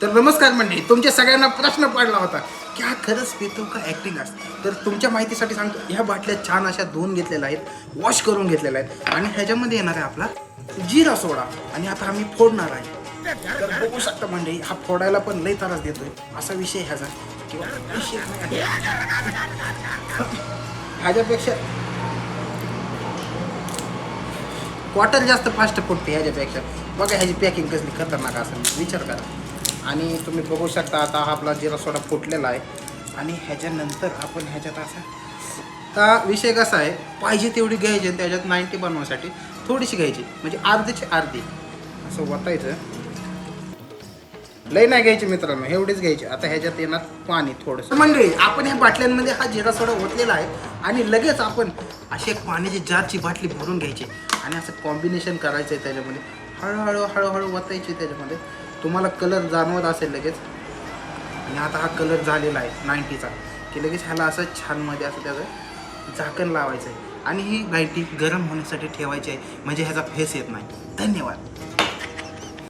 तर नमस्कार मंडळी, तुमच्या सगळ्यांना प्रश्न पडला होता की हा खरंच पितो का ॲक्टिंग असते. तर तुमच्या माहितीसाठी सांगतो, ह्या बाटल्या छान अशा धुवून घेतलेल्या आहेत, वॉश करून घेतलेल्या आहेत आणि ह्याच्यामध्ये येणार आहे आपला जिरा सोडा आणि आता आम्ही फोडणार आहे. तर बघू शकता मंडळी, हा फोडायला पण लई त्रास देतोय असा विषय ह्याचा किंवा विषय ह्याच्यापेक्षा क्वार्टर जास्त फास्ट फुटते ह्याच्यापेक्षा. बघा ह्याची पॅकिंग कसली खतरनाक असेल, विचार करा. आणि तुम्ही बघू शकता आता हा आपला जिरा सोडा फुटलेला आहे आणि ह्याच्यानंतर आपण ह्याच्यात असा विषय कसा आहे, पाहिजे तेवढी घ्यायची आणि त्याच्यात 90 बनवण्यासाठी थोडीशी घ्यायची, म्हणजे अर्धीची अर्धी असं वाटायचं. लई नाही घ्यायची मित्रांनो, एवढीच घ्यायची. आता ह्याच्यात येणार पाणी थोडंसं. मंडळी, आपण ह्या बाटल्यांमध्ये हा जिरा सोडा ओतलेला आहे आणि लगेच आपण अशी एक पाण्याची जारची बाटली भरून घ्यायची आणि असं कॉम्बिनेशन करायचं आहे त्याच्यामध्ये. हळूहळू हळूहळू ओतायची त्याच्यामध्ये. तुम्हाला कलर जाणवत असेल लगेच. आणि आता हा कलर झालेला आहे 90चा की लगेच ह्याला असं छानमध्ये असं त्याचं झाकण लावायचं आहे आणि ही 90 गरम होण्यासाठी ठेवायची आहे, म्हणजे ह्याचा फेस येत नाही. धन्यवाद.